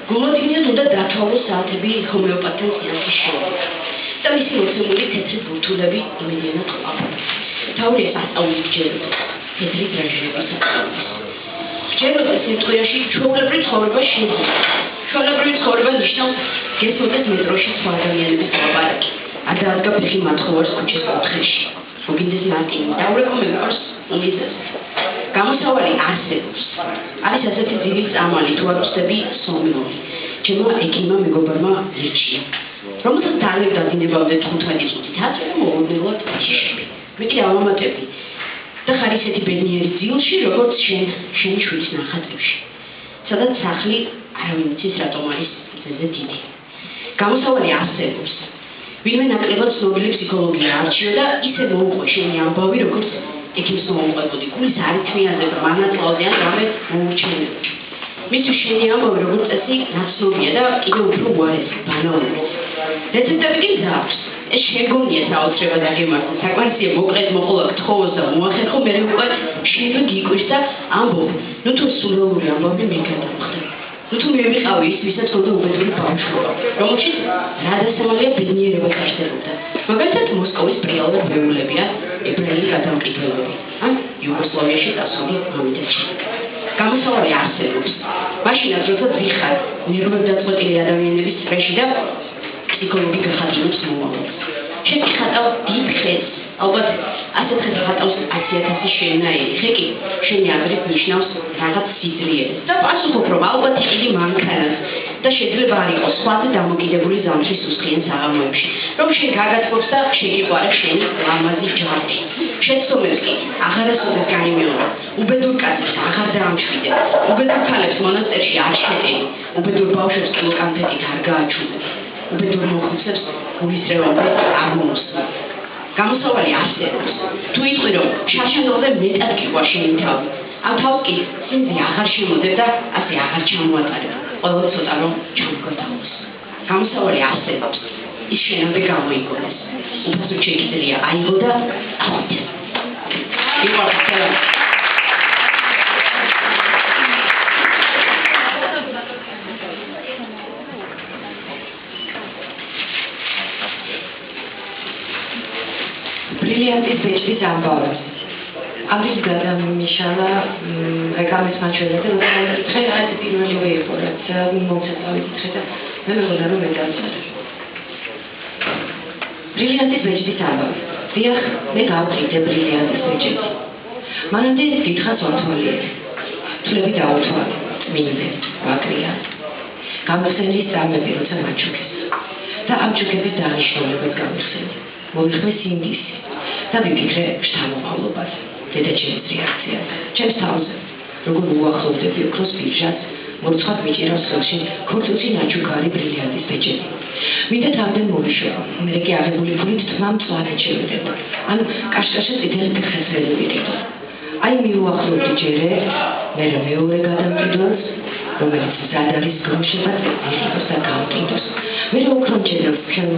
გულოდინიას უნდა დათვალოს საათები ჰომეოპათთან სეანსის შორის. და მისი მოცემული თეთრი ბურთულები იმედიანად ყავდა. თავი ასწავლის ჯეროდა. თეთრი დრაჟების ასწავლის. ჯეროდა სიტყვაში ჩვეულებრივი ცხოვრება შეიძლება. ჩვეულებრივი ცხოვრება ნიშნავს გესმოდეს მეტროში სხვა ადამიანების ლაპარაკი. ადადგა ფეხი მათხოვარს ქუჩის კუთხეში. მოგინდეს მარტინი დავრეკო მეყარს უმიზეს. გამოსავალი არსებობს. არის ასეთი ძილი წამალი თუ არ ვწდები სომნოლი. ჩემო ეკიმა მეგობარმა ლიჩია. რომელსაც დაალევდა დინებამდე 15 წუთით აწვევა მოულოდნელად ფაშიშები. მე კი ავამატებდი. და ხარ ისეთი ბედნიერი ძილში, როგორც შენი შვილის ნახატებში. სადაც სახლი არავინ იცის რატომ არის ძეზე დიდი. გამოსავალი არსებობს. ვინმე ნაკლებად ცნობილი ფსიქოლოგია არჩიო და ისე მოუყვა შენი ამბავი, როგორც ეკიმს მოუყვებოდი. გულის არითმიაზე და მანათლავზე ან რამე მოურჩენებოდი. მისთვის შენი ამბავი როგორც წესი ნაცნობია და კიდევ უფრო უარესი, ბანალური. რეცეპტები კი მზავს. ეს შეგონია საოცრება დაგემართო. საკმარისია მოკლედ მოყოლა გთხოვოს და მოახერხო, მერე უკვე შენ გიკვირს და ამბობ. ნუ თუ სულელური ამბავი მე გადავხდა. ნუ თუ მე ვიყავი ის, ვისაც უნდა უბედური ბავშვობა, რომელშიც რადასამალია ბედნიერება ხარშდებოდა. მაგალითად მოსკოვის პრიალურ მეულებიან ებრაელი გადამყიდველები. ან იუგოსლავიაში დასული მომიტეჩი. გამოსავალი არსებობს. მაშინაც როცა ვიხარ ნერვებდაწყვეტილი ადამიანების წრეში და ფსიქოლოგი გახაჭინებს მოვალს. შენ ხატავ დიდ ხეს, ალბათ ასეთ ხეს ხატავს 100,000 შენაირი ხე კი შენი აზრით ნიშნავს რაღაც სიძლიერეს და პასუხობ რომ ალბათ იგი მანქანას და შეიძლება არ იყოს სხვათა დამოკიდებული ზამთრის უსხიან საღამოებში რომ შენ გაგაცნობს და შეგიყვარა შენი ლამაზი ჯვარი. შეცდომებს კი აღარასოდეს განიმეორა. უბედურ კაცებს აღარ დაამშვიდე. უბედურ ქალებს მონასტერში არ შეტენი. უბედურ ბავშვებს კილოკამთეთით არ გააჩუნენ. უბედურ მოხუცებს გულისრევამდე არ მომოსწრო. გამოსავალი არსებობს. თუ იტყვი რომ შარშანდელზე მეტად გიყვა შენი თავი. ამ თავს კი სიმძი აღარ შემოდებ და ასე აღარ ჩამოატარებ. ყველა ცოტა რომ ჩამგვეთავს. გამოსავალი არსებობს. ის შენამდე გამოიგონეს. უბრალოდ შეგიძლია აიღო და ავიდე. იყვარხელა. ბრილიანტის ბეჭდის ამბავი. ამის გადამიშალა რეკამის მაჩვენებდა და ეს პირველივე იყო, რაც მომცემავი კითხე და მე მეგონა რომ მე დავწერე. ბრილიანტის ბეჭდის ამბავი. დიახ, მე გავყიდე ბრილიანტის ბეჭდი. მანამდე დიდხანს ონთოლიერი. თვლები დაუთვალე, მინდე, ვაკრია. გამიხსენეს წამები, როცა მაჩუქეს. და ამ ჩუქების დანიშნულებას გამიხსენე. მოვიხმე სინდისი. და ვიფიქრე შთამომავლობაზე. დედაჩემის რეაქციაზე. ჩემს თავზე, როგორ უახლოვდები ოქროს ბირჟას, მორცხვად მიჭირავს ხელში ქორწილში ნაჩუქარი ბრილიანტის ბეჭედი. მინდა თავდენ მოვიშორო, მერე კი აღებული ფულით თმა მწვანედ შევედება. ან კაშკაშა წითელი ფეხესრელი ვიყიდო. აი მიუახლოვდი ჯერე, მერე მეორე გადამყიდველს, რომელიც მზად არის გროშებად ეხიბოს და გამყიდოს. მერე ოქრო მჭედრობს ჩემ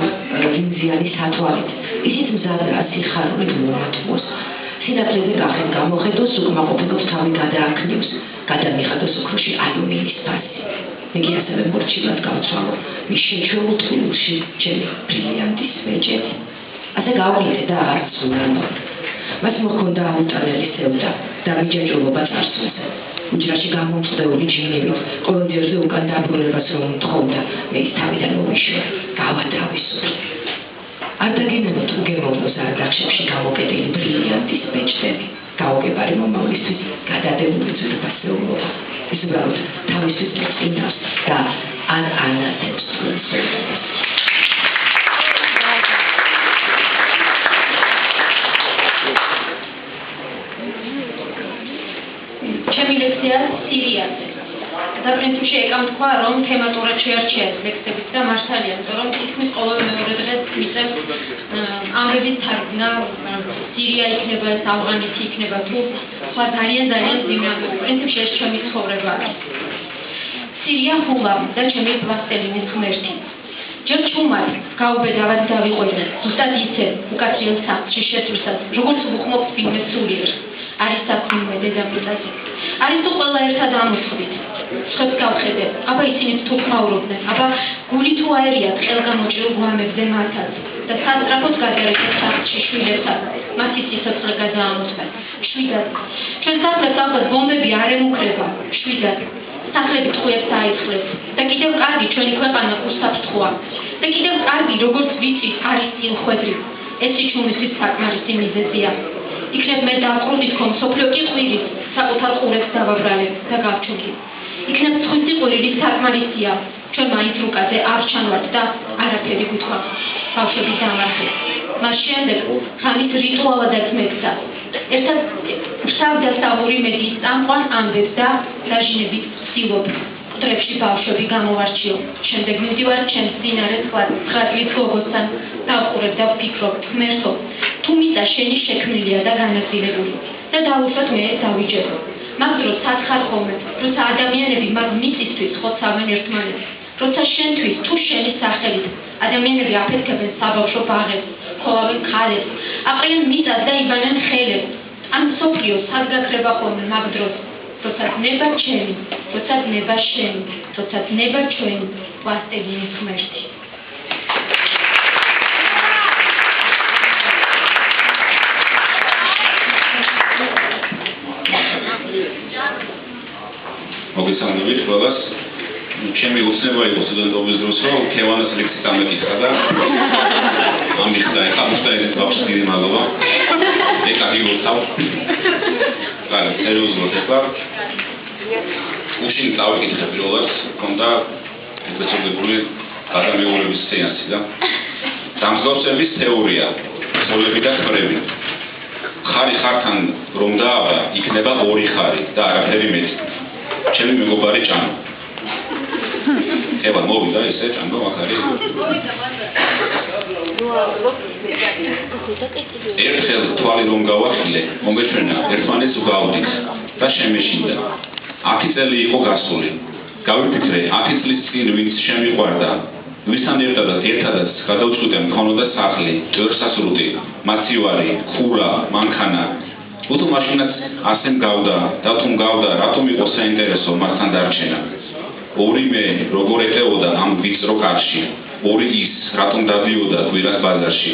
ლინზიანი სათვალით. ისიც მზადაა სიხარულით მომატყუოს. სინათლეზე გახენ გამოხედოს, უკმაყოფილოდ თავი გადააქნიოს, გადამიხადოს ოქროში ალუმინის ფასი. მე კი ასევე მორჩილად გავცვალო, მის შეჩვეულ თბილისში ჩემი ბრილიანტის ბეჭედი. ასე გავყიდე და არც უნარმა. მას მოჰქონდა აუტანელი სევდა და მიჯაჭვობა წარსულზე. უჯრაში გამომწვეული ჯინებით, ყოველდღიურზე უკან დაბრუნებას რომ თხოვდა, მე ის თავიდან მოვიშორე, გავადავისურე. არ დაგინებოთ უგემოვნოს არდახშებში გამოკეტილი ბრილიანტის ბეჭდები. გაუგებარი მომავლისთვის გადადებული ძვირფასეულობა. ის უბრალოდ თავისთვის წინავს და არ ანათებს წყვილს. ჩემი ლექცია სირიაზე. და პრინციპში ეკამთქვა, რომ თემატურად შეარჩიათ ლექსების და მართალია, იმიტომ რომ თითქმის ყოველ მეორე დღეს მიწევს ამბების თარგმნა, სირია იქნება, ავღანეთი იქნება, თუ სხვა ძალიან ძიმე ამბები. პრინციპში ეს ჩემი ცხოვრება არის. სირია ჰულავი და ჩემი პლასტელინის ღმერთი. ჯერ ჩუმად გავუბედავად დავიყვეზე, ზუსტად ისე, უკაცრიელ სახლში შეცვლისას, როგორც ვუხმობ ფილმებს სულიერს. არის საქმე დედამიწაზე. არის თუ ყველა ერთად ამოწყვით. ხებს გავხედე, აბა ისინიც თუ ხმაურობდნენ, აბა გული თუ აერიათ ხელგამოჭრილ გვამებზე მათაც და სასწრაფოდ გადაერჩეთ სახლში შვილებსაც, მათი სიცოცხლე გადაამოწმეს. შვიდად, ჩვენ სახლებს ალბათ ბომბები არ ემუქრება, შვიდად. სახლები ტყუებს აიხლებს და კიდევ კარგი ჩვენი ქვეყანა უსაფრთხოა და კიდევ კარგი როგორც ვიცით არის წილხვედრი. ეს ჩვენთვის საკმარისი მიზეზია. იქნებ მე დავყრუნდით ხომ სოფლიო კი ყვირის საკუთარ ყურებს დავაბრალებ და გავჩუქი. იქნებ ცხვითი ყვირილი საკმარისია. ჩვენ მაინც რუკაზე არ ჩანვართ და არაფერი გვითხოვ. ბავშვები დამარხეს. მას შემდეგ ხანის რიტუალადაც მეკცა. ერთად ვრცავდასავლური მედიის წამყვან ამბებს და დაჟინებით ვცდილობ. კუტრებში ბავშვები გამოვარჩიო. შემდეგ მივდივარ ჩემს მდინარე ცხადლის გოგოსთან დავყურებ და ვფიქრობ, ღმერთო, თუ მიწა შენი შექმნილია და განაწილებული და დავუშვათ მე დავიჯერო. მაგ დროს სათხარ ხოლმე, როცა ადამიანები მაგ მიწისთვის ხოცავენ ერთმანეთს, როცა შენთვის თუ შენი სახელით ადამიანები აფეთქებენ საბავშვო ბაღებს, ხოლავენ ქალებს, აყრიან მიწას და იბანენ ხელებს. ამ სოფლიოს სადგაქრება ხოლმე მაგ დროს, როცა ნება ჩემი, როცა ნება შენი, როცა ნება ჩვენი, ვასტევინის ღმერთი. მოგესალმებით ყველას. ჩემი უცნება იყო სტუდენტობის დროს, რომ ქევანას ლექსი დამეკითხა და ამის და ახლა ბავშვს დიდი მადლობა. ეკარი გოთავ. კარგი, სერიოზულად ახლა უშინ დავიკითხე პირველად, მქონდა ეპიზოდებული ადამიანების სეანსი და დამსგავსების თეორია, ცოლები და ხრები. ხარი ხართან რომ დააბა, იქნება ორი ხარი და არაფერი მეტი. ჩემი მეგობარი ჭამა. ეხლა მოვიდა ესე ჭამა ვახარი. ერთხელ თვალი რომ გავახილე, მომეჩვენა ერთმანეთს ვგავდით და შემეშინდა. 10 წელი იყო გასული. გავიფიქრე 10 წლის წინ ვინც შემიყვარდა, ვისთან ერთადაც გადავწყვიტე მქონოდა სახლი, ძვირსასრუტი, მაცივარი, ხურა, მანქანა. უთო მაშინაც ასე მგავდა და თუ მგავდა, რატომ იყო საინტერესო მასთან დარჩენა. ორივე როგორ ეტეოდა ამ ვიწრო კარში, ორი ის რატომ დადიოდა გვირას ბაზარში.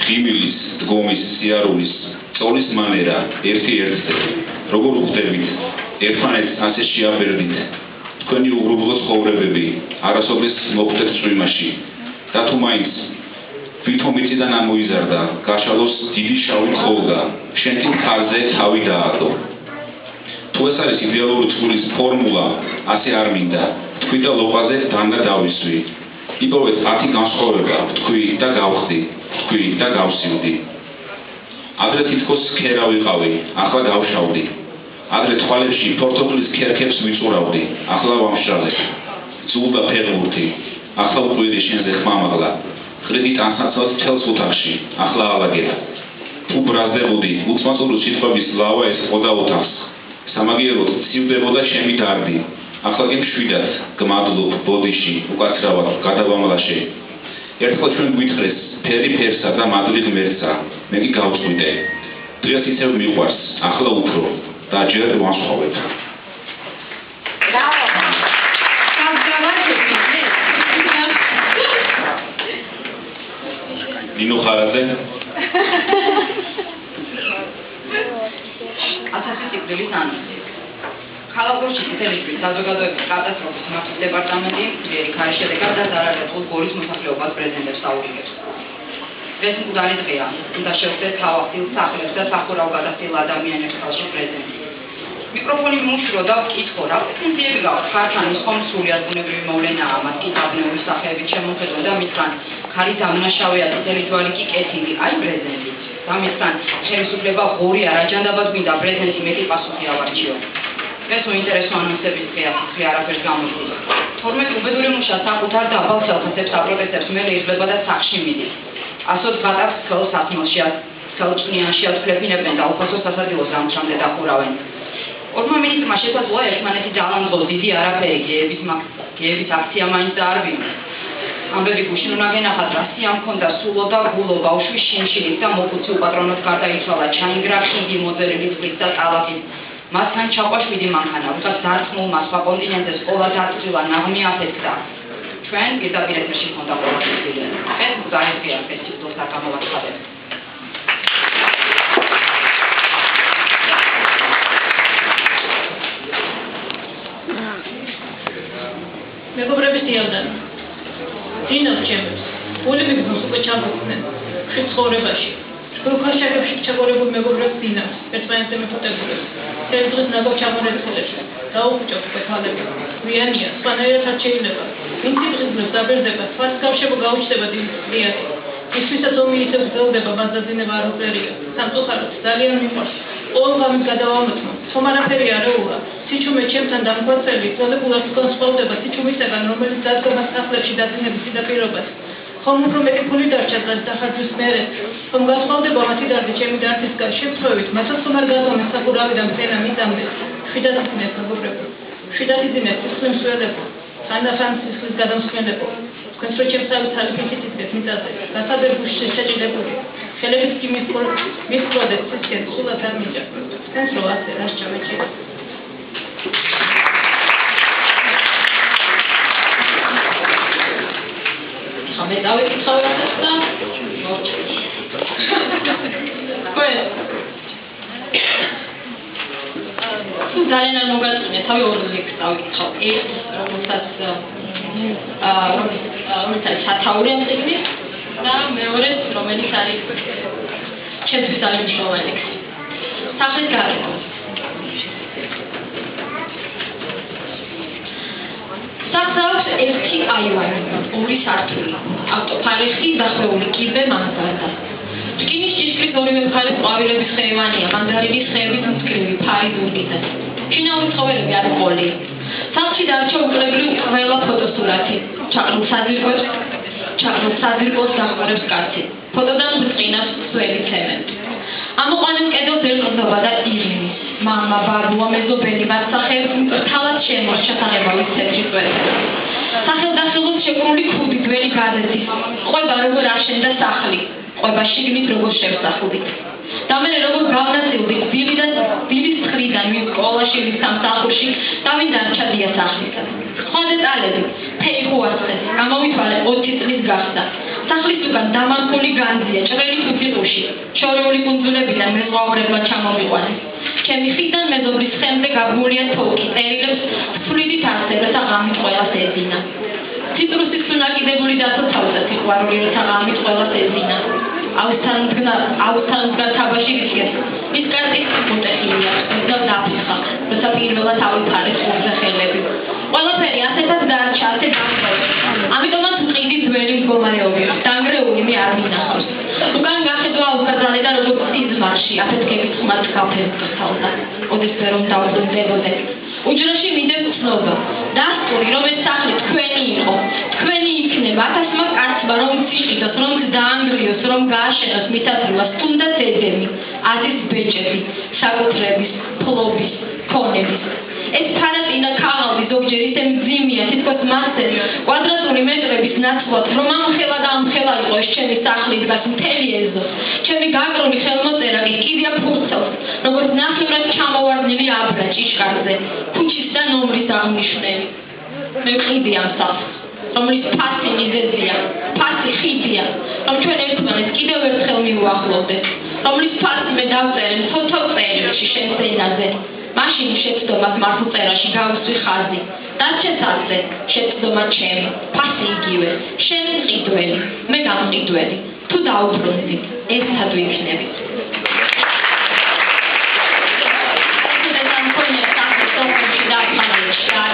ღიმილის, დგომის, სიარულის, წოლის მანერა, ერთი ერთზე. როგორ უხდებით, ერთმანეთს ასე შეაბერდით. თქვენი უგრუბლო ცხოვრებები, არასოდეს მოხვდეთ წვიმაში. და თუ მაინც თვითომიწიდან ამოიზარდა, გაშალოს დიდი შავი ხოლდა, შენთი მხარზე თავი დაადო. თუ ეს არის იდეალური წყურის ფორმულა, ასე არ მინდა, თქვი და ლოყაზე დანდა დავისვი. იპოვეთ 10 განსხვავება, თქვი და გავხდი, თქვი და გავსივდი. ადრე თითქოს ქერა ვიყავი, ახლა გავშავდი. ადრე თვალებში ფორთოხლის ქერქებს ვიწურავდი, ახლა ვამშრალე. ზულდა ფეხბურთი, ახლა უყვირი შენზე ხმამაღლა. ხრიდი ტანსაცმელს მთელს ოთახში, ახლა ალაგებ. თუ ბრაზდებოდი, უცმაწურო სიტყვების ლავა ესყოდა ოთახს. სამაგიეროდ ცივდებოდა ჩემი დარდი. ახლა კი მშვიდად, გმადლობ, ბოდიში, უკაცრავად, გადავამლაშე. ერთხელ ჩვენ გვითხრეს, ფერი ფერსა და მადლი ღმერთსა, მე კი გავწყვიტე. დღეს ისევ მიყვარს, ახლა უფრო და ჯერ ვანსხვავებ. ნინო ხარაძე. ასეთი სიკვდილის ანალიზი. ქალაქში მთელი საზოგადოების კატასტროფის მართვის დეპარტამენტი ძლიერი ქარის შედეგად და ზარალეთულ გორის მოსახლეობას პრეზიდენტებს აურიგებს. ეს მკვდარი დღეა, უნდა შევხვდეთ თავახდილ სახლებს და სახურავ გადახდილ ადამიანებს ხალხში პრეზიდენტი. მიკროფონი მუშრო და ვკითხო, რა პრეტენზიები გაქვთ ქართანის ხომ სრულიად ბუნებრივი მოვლენაა, მათ კი დაბნეული სახეებით შემოხედვა და მისგან ქარი დამნაშავეა, წითელი ჯვარი კი კეთილი, აი პრეზიდენტი. და მისგან ხელისუფლება ღორი არაჯანდაბად გვინდა პრეზიდენტი მეტი პასუხი ავარჩიო. ეს უინტერესო ანონსების დღეა, სიცხე არაფერს გამოგვიყვება. 12 უბედური მუშა საკუთარ დაბალ ხელფასებს აპროტესტებს მერე იღლება და სახლში მიდის. ასოდ გატარს სქელს ათმოში, სქელჭნიანში ათფლებინებენ და უფასო სასადილოს გამჩამდე დახურავენ. ორმა მინისტრმა შესაძლოა ერთმანეთი დაალანძღოს დიდი არაფერი, გეების აქცია მაინც დაარბინა. ამბები გუშინ უნდა გენახათ, რა სია მქონდა სულო და გულო, ბავშვის შინშილით და მოხუცი უპატრონოდ გარდაიცვალა, ჩაინგრა ხიდი მოძერილი წყლით და ტალახით. მათთან ჩაყვა 7 მანქანა, როდესაც დარწმულმა სხვა კონტინენტზე სკოლა დაწყვილა, ნაღმი აფეთქდა. ჩვენ პირდაპირ ეთერში ხონდა ყოველდღიური. ეს მგზავრია ფესტივალს და გამოვაცხადებ. მეგობრების დიალოგი. ძინავს ჩემს. გული მიგზნოს უკვე ჩამოვხდნენ. ხით ცხოვრებაში. რუკაშაკებში ჩაგორებულ მეგობრებს ძინავს. ერთმანეთზე მიფუტებულებს. ერთდღეს ნაგავ ჩამორეცხულებს. დაუხუჭოთ უკვე ქალები. გვიანია, სხვანაირად არ შეიძლება. ვინც იბრძნებს დაბერდება, სხვას გავშებო გაუჩნდება დილიანი. ისვისაც ომი ისევ გრძელდება, მას დაძინება არ უწერია. სამწუხაროდ ძალიან მიყვარს. ყოველ ღამეს გადავამოწმო. ხომ არაფერი არეულა. სიჩუმე ჩემთან დამკვაცელი, ძალებულად განსხვავდება სიჩუმისაგან, რომელიც დადგება სახლებში დაძინების პირობას. ხომ უფრო მეტი ფული დარჩა დახარჯვის მერე, ხომ განსხვავდება მათი დარდი ჩემი დარდისგან შემთხვევით, მასაც ხომ არ გაზომეს სახურავიდან მტენა მიწამდე. შვიდად იცინეთ მეგობრებო, შვიდად იცინეთ სისხლისმსვლელებო, ხანდახან სისხლის გადამსხმელებო. თქვენს რო ჩემსავით ალიფით იცით მიწაზე, გასაბერგუში შეჭილებული. ხელებით კი მისწოდეთ სისხლს სულად არ მიჭარბეთ. თქვენს რო ასე რას ჩამეჭირეთ. მე დავიკითხავ რასაც და მოვჭრით. ძალიან არ მოგაწონია, თავი ორ ლექსს დავიკითხავ. ერთ რომელსაც სათაური ამ წიგნის და მეორეს რომელიც არის ჩემთვის ძალიან მნიშვნელოვანი ლექსი. სახლის გარეთ. სახლს აქვს ერთი აივანი, ორი სართული, ავტოფარეხი დახვეული კიბე მანძილდა. რკინის ჭიშკრის ორივე მხარეს ყვავილების ხეივანია, მანდარინის ხეების მწკრივი, ფარი ზურგითა. შინაური ცხოველები არ ყოლია. სახლში დარჩა უკრებლივ ყველა ფოტოსურათი, ჩაყრილ საძირკოს დახმარებს კაცი. ფოტოდან ბრწყინავს სველი ცემენტი. ამოყვანილ კედელს ერწყმობა და ირინის. მამა, ბაბუა, მეზობელი, ვარსახები თავად შემორჩა საღებავის ცენტრი წვერები. სახელდახელოს შეკრული ქუდი ძველი გაზეთი. ყვება როგორ აშენდა სახლი. ყვება შიგნით როგორ შევსახლდით. და მე როგორ გავნაწილდით დილის მხრიდან მის სკოლაში, მის სამსახურში, დავინდა ჩადია სახლისად. სხვა დეტალები, ფეიხუ ასხეს, გამომითვალე 20 წლის გახდა. სახლის უკან დამარხული განძია, ჭრელი თუთიყუში, შორეული კუნძულებიდან მეზღვაურებმა ჩამომიყვანეს. ჩემი ხიდან მეზობლის ხემზე გაბმულია თოლკი, წერილებს თვლიდით არსებდა და ღამით ყველას ეძინა. ციტრუსის უნაკიდებული დაცოცავდა სიყვარული, როცა ღამით ყველას ეძინა. აუცთან მდგარ თაბაში ვიხიეს. მის კარტის მუტეხილია, და დაფიხა, როცა პირველად ავიფარეს ხურზე ხელები. ყველაფერი ასეთად დარჩა, ასე დამხმარე. ამიტომაც მყიდი ძველი მდგომარეობები, დანგრეული მე არ მინახავს. უკან გახედვა აუგრძალე და როგორც სიზმარში, აფეთქებით ხმად გაფერხავდა. ოდესმე რომ დავუძლებოდე. უჯრაში მიდევ ცნობა. დასტური, რომ ეს სახლი თქვენი იყო, თქვენი იქნება, 1000 კაცმა რომ წიყიდოს, რომ დაანგრიოს, რომ გააშენოს მისაწვდომას, თუნდაც ედემი, აზრის ბეჭები, საკუთრების, ფლობის, ქონების. ეს ფარატინა ქაღალდი ზოგჯერ ისე მძიმეა, თითქოს მასზე კვადრატული მეტრების ნაცვლად, რომ ამხელა და ამხელა იყო ეს ჩემი სახლი დგას მთელი ეზო. ჩემი გაკრული ხელმოწერა კი კიდია ფურცელს, როგორც ნახევრად ჩამოვარდნილი აბრა ჭიშკარზე, ქუჩის და ნომრის აღნიშნული. მე ვყიდი ამ სახლს, რომლის ფასი მიზეზია, ფასი ხიდია, რომ ჩვენ ერთმანეთს კიდევ ერთხელ მივუახლოვდეთ, რომლის ფასი მე დავწერე ფოტო წერილში შენ სცენაზე. მაშინ შეცდომას მართლწერაში გავუსვი ხაზი. დარჩესაზე შეცდომა ჩემი, ფასი იგივე, შენ მყიდველი, მე გამყიდველი. თუ დაუბრუნდით, ერთად ვიქნებით.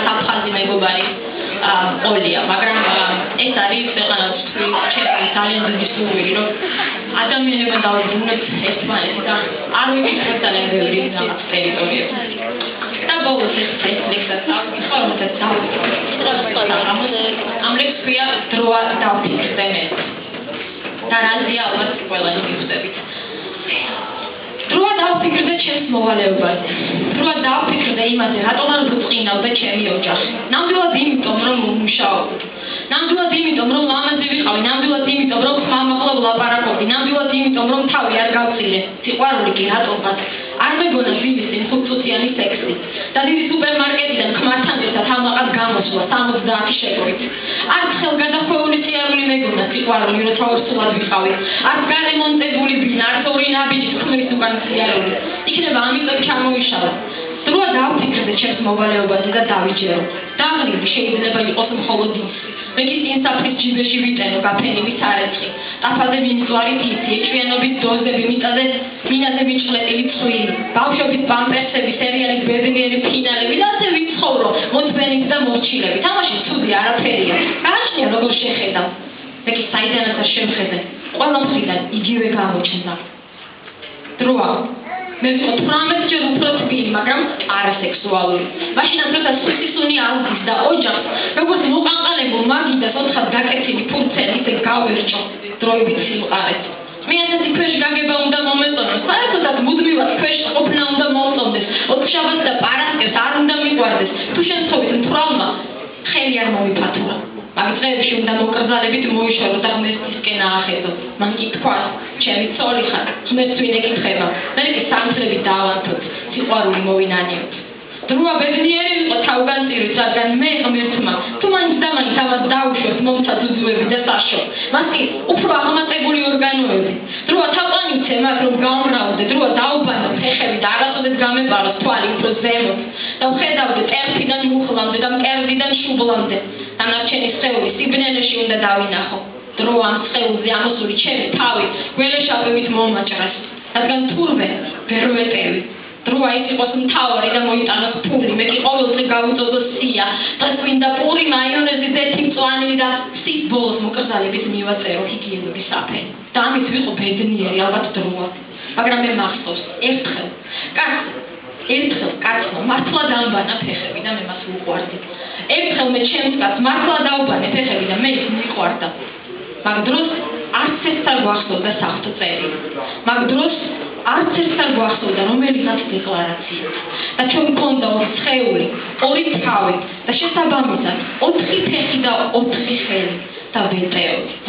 საფხაზი მეგობარი ყოლია, მაგრამ ეს არის ქვეყანას ჩემი ძალიან დიდი სურვილი, რომ ადამიანებმა დაუბრუნოთ ერთმანეთს და არ მივიქცეთ ძალიან ბევრი რაღაც ტერიტორიები. და ბოლოს ეს ლექსად ავიხმაროთ ამ ლექსს ქვია დროა დავფიქრდე მე. და რაზეა ალბათ ყველანი მიხვდებით. დროა დავფიქრდე ჩემს მოვალეობაზე. დროა დავფიქრდე იმაზე, რატომ არ ვუწყინავდა ჩემი ოჯახი. ნამდვილად იმიტომ, რომ ვმუშაობ. ნამდვილად იმიტომ, რომ ლამაზი ვიყავი, ნამდვილად იმიტომ, რომ ხმამაღლა ვლაპარაკობდი, ნამდვილად იმიტომ, რომ თავი არ გავწილე. სიყვარული კი რატომღაც არ მეგონა ვიმისინ 5 წუთიანი სექსი და დიდი სუპერმარკეტიდან ქმართან ერთად ამაყად გამოსვლა 70 შეკრით. არ ხელგადახვეული სიარული მეგონა სიყვარული როცა ორსულად ვიყავი. არ გარემონტებული ბინა, არ ორი ნაბიჯი ქმრის უკან სიარული. იქნება ამიტომ ჩამოიშალა. დროა დავფიქრდე ჩემს მოვალეობაზე და დავიჯერო. დაღლილი შეიძლება იყოს მხოლოდ ის. მეგი წინსაფრის ჯიბეში ვიტენო გაფენილი სარეცხი. ტაფაზე მინწვარი თითი, ეჭვიანობის დოზები, მინაზე მიჭლეტილი ცხვირი, ბავშვობის ბამპერსები, სერიალის ბედნიერი ფინალები და ასე ვიცხოვრო, მოწმენით და მორჩილებით. ამაში ცუდი არაფერია. გააჩნია როგორ შეხედავ. მეგი საიდანაც არ შემხედე. ყველა მხრიდან იგივე გამოჩნდა. დროა მე ვიყო 18 ჯერ უფრო თბილი, მაგრამ არასექსუალური. მაშინაც როცა სუსისუნი ალგის და ოჯახს, როგორც მოყანყალებულ მაგიდას ოთხად გაკეთილი ფურცელი ისე გავერჭო დროებით სიმყარეთ. მე ასეთი ქვეშ გაგება უნდა მომეწონოს, საერთოდაც მუდმივად ქვეშ ყოფნა უნდა მომწონდეს, ოთხშაბათს და პარასკევს არ უნდა მიყვარდეს, თუ შემთხვევით მთვრალმა ხელი არ მომიფათურა. მაგ დღეებში უნდა მოკრძალებით მოიშორო და ღმერთისკენ აახედო. მან კი თქვას, ჩემი ცოლი ხარ, ღმერთს ვინ ეკითხება. მე კი სამწლებით დავანთოთ, სიყვარული მოვინანიოთ. დროა ბედნიერი ვიყო თავგანწირვით, რადგან მე ღმერთმა, თუ მაინც და მაინც ამას დაუშვებ მომცა ძუძუები და საშო. მას კი უფრო აღმატებული ორგანოები. დროა თაყვანიცე მათ რომ გავმრავლდე, დროა დაუბანო ფეხები და არასოდეს გამეპაროს თვალი უფრო ზემოთ და ვხედავდე ტერფიდან მუხლამდე და მკერდიდან შუბლამდე. დანარჩენი სხეული სიბნელეში უნდა დავინახო. დროა ამ სხეულზე ამოსული ჩემი თავი გველეშაპებით მომაჭრას, რადგან თურმე ვერ ვეტევი. დროა ის იყოს მთავარი და მოიტანოს ფული, მე კი ყოველდღე გავუწოდო სია, დღეს მინდა პური, მაიონეზი, ზეთი მწვანილი და სის ბოლოს მოკრძალებით მივაწერო ჰიგიენური საფენი. და ამით ვიყო ბედნიერი, ალბათ დროა. მაგრამ მე მახსოვს, ერთხელ კაცმა მართლა დაამბანა ფეხები და მე მას უყვარდი. ერთხელ მე ჩემს კაცს მართლა დაუბანე ფეხები და მე ის მიყვარდა. მაგ დროს არც ეს არ გვახსოვდა საღვთო წერილი. მაგ დროს არც ეს არ გვახსოვდა რომელიღაც დეკლარაცია. და ჩვენ გვქონდა ორი სხეული, ორი თავი და შესაბამისად 4 ფეხი და 4 ხელი და ვეტეოდით.